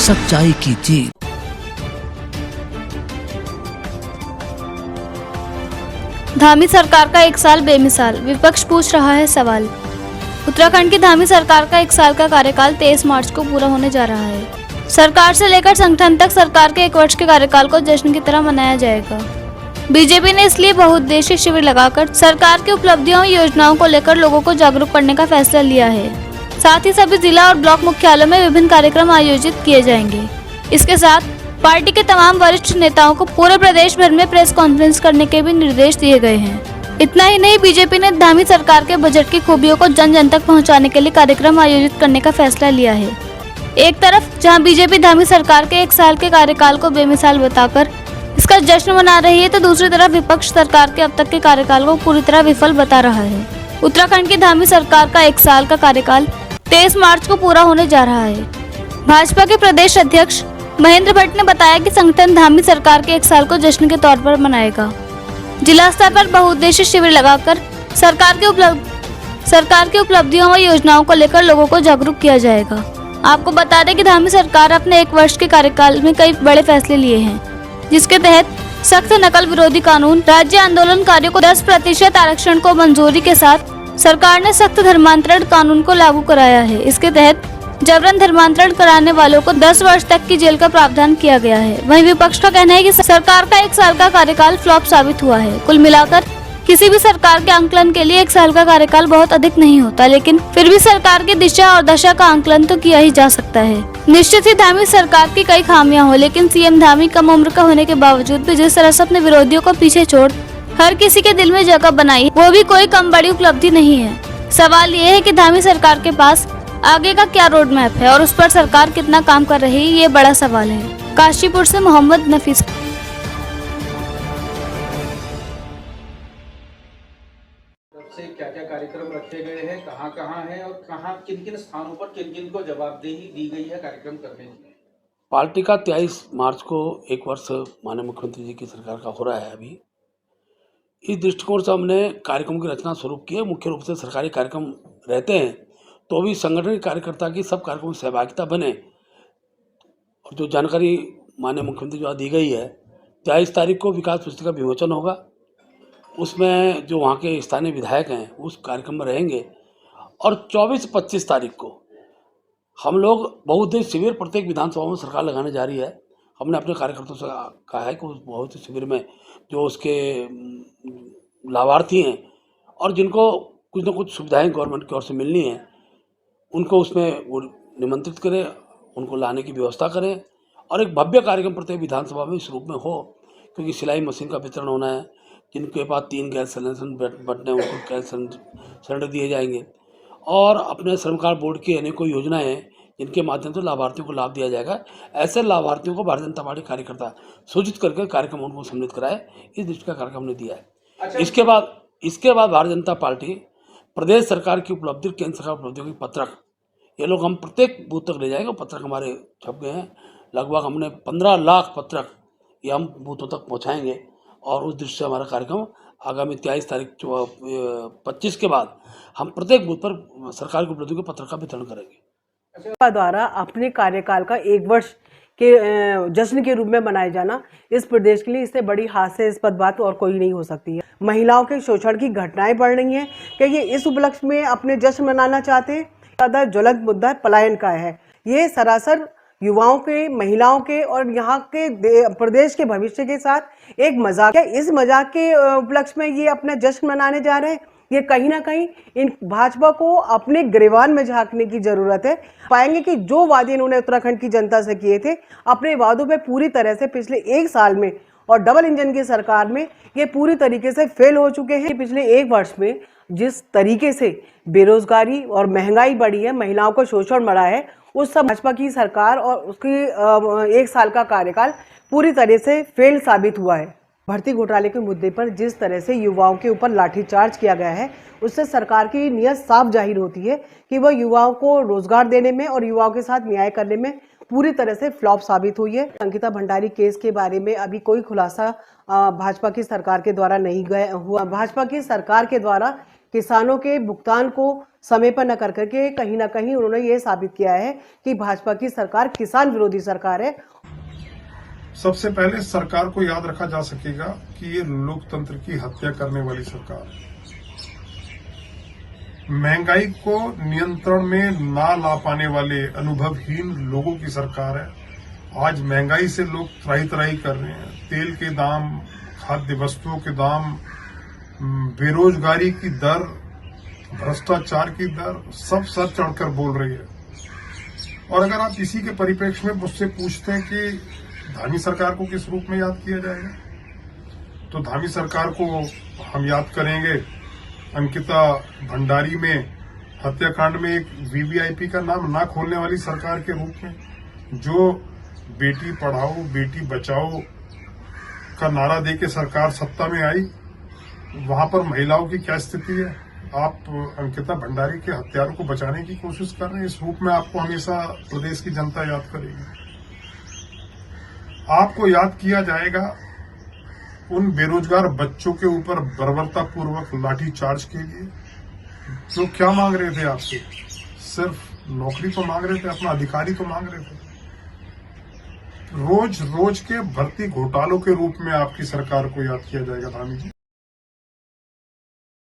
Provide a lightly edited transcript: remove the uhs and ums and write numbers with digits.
सच्चाई की जीत। धामी सरकार का एक साल बेमिसाल, विपक्ष पूछ रहा है सवाल। उत्तराखंड की धामी सरकार का एक साल का कार्यकाल 23 मार्च को पूरा होने जा रहा है। सरकार से लेकर संगठन तक सरकार के एक वर्ष के कार्यकाल को जश्न की तरह मनाया जाएगा। बीजेपी ने इसलिए बहुउद्देशीय शिविर लगाकर सरकार की उपलब्धियों और योजनाओं को लेकर लोगों को जागरूक करने का फैसला लिया है। साथ ही सभी जिला और ब्लॉक मुख्यालयों में विभिन्न कार्यक्रम आयोजित किए जाएंगे। इसके साथ पार्टी के तमाम वरिष्ठ नेताओं को पूरे प्रदेश भर में प्रेस कॉन्फ्रेंस करने के भी निर्देश दिए गए हैं। इतना ही नहीं, बीजेपी ने धामी सरकार के बजट की खूबियों को जन जन तक पहुंचाने के लिए कार्यक्रम आयोजित करने का फैसला लिया है। एक तरफ जहां बीजेपी धामी सरकार के एक साल के कार्यकाल को बेमिसाल बताकर इसका जश्न मना रही है, तो दूसरी तरफ विपक्ष सरकार के अब तक के कार्यकाल को पूरी तरह विफल बता रहा है। उत्तराखंड की धामी सरकार का एक साल का कार्यकाल 23 मार्च को पूरा होने जा रहा है। भाजपा के प्रदेश अध्यक्ष महेंद्र भट्ट ने बताया कि संगठन धामी सरकार के एक साल को जश्न के तौर पर मनाएगा। जिला स्तर पर बहुउद्देशीय शिविर लगाकर सरकार की उपलब्धियों व योजनाओं को लेकर लोगों को जागरूक किया जाएगा। आपको बता दें कि धामी सरकार अपने एक वर्ष के कार्यकाल में कई बड़े फैसले लिए हैं, जिसके तहत सख्त नकल विरोधी कानून, राज्य आंदोलनकारियों को 10% आरक्षण को मंजूरी के साथ सरकार ने सख्त धर्मांतरण कानून को लागू कराया है। इसके तहत जबरन धर्मांतरण कराने वालों को 10 वर्ष तक की जेल का प्रावधान किया गया है। वहीं विपक्ष का कहना है कि सरकार का एक साल का कार्यकाल फ्लॉप साबित हुआ है। कुल मिलाकर किसी भी सरकार के आंकलन के लिए एक साल का कार्यकाल बहुत अधिक नहीं होता, लेकिन फिर भी सरकार की दिशा और दशा का आंकलन तो किया ही जा सकता है। निश्चित ही धामी सरकार की कई खामियां हो, लेकिन सीएम धामी कम उम्र का होने के बावजूद भी जिस तरह से अपने विरोधियों को पीछे छोड़ हर किसी के दिल में जगह बनाई, वो भी कोई कम बड़ी उपलब्धि नहीं है। सवाल ये है कि धामी सरकार के पास आगे का क्या रोड मैप है और उस पर सरकार कितना काम कर रही है, ये बड़ा सवाल है। काशीपुर से मोहम्मद नफीस। से क्या-क्या कार्यक्रम रखे गए हैं, कहाँ-कहाँ हैं और कहाँ किन-किन स्थानों पर किन-किन को जवाबदेही दी गई है कार्यक्रम करने की? पार्टी का 23 मार्च को एक वर्ष माननीय मुख्यमंत्री जी की सरकार का हो रहा है। अभी इस दृष्टिकोण से हमने कार्यक्रम की रचना स्वरूप की है। मुख्य रूप से सरकारी कार्यक्रम रहते हैं तो भी संगठन कार्यकर्ता की सब कार्यक्रमों में सहभागिता बने, और जो जानकारी माननीय मुख्यमंत्री द्वारा दी गई है, 23 तारीख को विकास पुस्तिका का विमोचन होगा। उसमें जो वहाँ के स्थानीय विधायक हैं उस कार्यक्रम में रहेंगे, और 24-25 तारीख को हम लोग बहुउद्देशीय शिविर प्रत्येक विधानसभा में सरकार लगाने जा रही है। हमने अपने कार्यकर्ताओं से कहा है कि उस बहुउद्देशीय शिविर में जो उसके लाभार्थी हैं और जिनको कुछ न कुछ सुविधाएं गवर्नमेंट की ओर से मिलनी है, उनको उसमें वो निमंत्रित करें, उनको लाने की व्यवस्था करें, और एक भव्य कार्यक्रम प्रत्येक विधानसभा में इस रूप में हो। क्योंकि सिलाई मशीन का वितरण होना है, जिनके पास 3 गैस सिलेंडर बटने उनको गैस सिलेंडर दिए जाएंगे, और अपने श्रम कार्ड बोर्ड की अनेकों योजनाएं हैं जिनके माध्यम से लाभार्थियों को लाभ दिया जाएगा। ऐसे लाभार्थियों को भारतीय जनता पार्टी कार्यकर्ता सूचित करके कार्यक्रम उनको सम्मिलित कराए, इस दृष्टि का कार्यक्रम हमने दिया है। अच्छा। इसके बाद भारतीय जनता पार्टी प्रदेश सरकार की उपलब्धि, केंद्र सरकार उपलब्धियों की पत्रक, ये लोग हम प्रत्येक बूथ तक ले जाएंगे। पत्रक हमारे छप गए हैं, लगभग हमने 15 लाख पत्रक ये हम बूथों तक पहुँचाएँगे, और उस दृष्टि से हमारा कार्यक्रम आगामी 23 तारीख 25 के बाद हम प्रत्येक बूथ पर सरकार की उपलब्धियों के पत्र का वितरण करेंगे। द्वारा अपने कार्यकाल का एक वर्ष के जश्न के रूप में मनाया जाना इस प्रदेश के लिए इससे बड़ी हास्यास्पद बात और कोई नहीं हो सकती है। महिलाओं के शोषण की घटनाएं बढ़ रही हैं, क्या ये इस उपलक्ष्य में अपने जश्न मनाना चाहते हैं? ज़्यादा ज्वलंत मुद्दा पलायन का है। ये सरासर युवाओं के, महिलाओं के और यहाँ के प्रदेश के भविष्य के साथ एक मजाक है। इस मजाक के उपलक्ष्य में ये अपना जश्न मनाने जा रहे हैं। ये कहीं ना कहीं इन भाजपा को अपने गिरबान में झांकने की जरूरत है। पाएंगे कि जो वादे इन्होंने उत्तराखंड की जनता से किए थे, अपने वादों पे पूरी तरह से पिछले एक साल में और डबल इंजन की सरकार में ये पूरी तरीके से फेल हो चुके हैं। पिछले एक वर्ष में जिस तरीके से बेरोजगारी और महंगाई बढ़ी है, महिलाओं को शोषण बढ़ा है, उस सब भाजपा की सरकार और उसकी एक साल का कार्यकाल पूरी तरह से फेल साबित हुआ है। भर्ती घोटाले के मुद्दे पर जिस तरह से युवाओं के ऊपर लाठीचार्ज किया गया है, उससे सरकार की नीयत साफ जाहिर होती है कि वह युवाओं को रोजगार देने में और युवाओं के साथ न्याय करने में पूरी तरह से फ्लॉप साबित हुई है। अंकिता भंडारी केस के बारे में अभी कोई खुलासा भाजपा की सरकार के द्वारा नहीं हुआ। भाजपा की सरकार के द्वारा किसानों के भुगतान को समय पर न कर करके कहीं ना कहीं उन्होंने ये साबित किया है कि भाजपा की सरकार किसान विरोधी सरकार है। सबसे पहले सरकार को याद रखा जा सकेगा कि ये लोकतंत्र की हत्या करने वाली सरकार है। महंगाई को नियंत्रण में ना ला पाने वाले अनुभवहीन लोगों की सरकार है। आज महंगाई से लोग त्राही त्राही कर रहे हैं। तेल के दाम, खाद्य वस्तुओं के दाम, बेरोजगारी की दर, भ्रष्टाचार की दर, सब सर चढ़कर बोल रही है। और अगर आप इसी के परिप्रेक्ष्य में मुझसे पूछते हैं कि धामी सरकार को किस रूप में याद किया जाएगा, तो धामी सरकार को हम याद करेंगे अंकिता भंडारी में हत्याकांड में एक वीवीआईपी का नाम ना खोलने वाली सरकार के रूप में, जो बेटी पढ़ाओ बेटी बचाओ का नारा देके सरकार सत्ता में आई। वहां पर महिलाओं की क्या स्थिति है? आप अंकिता भंडारी के हत्यारों को बचाने की कोशिश कर रहे हैं। इस रूप में आपको हमेशा प्रदेश की जनता याद करेगी। आपको याद किया जाएगा उन बेरोजगार बच्चों के ऊपर बर्बरतापूर्वक लाठी चार्ज के लिए, जो क्या मांग रहे थे आपसे? सिर्फ नौकरी तो मांग रहे थे, अपना अधिकारी तो मांग रहे थे। रोज रोज के भर्ती घोटालों के रूप में आपकी सरकार को याद किया जाएगा धामी जी।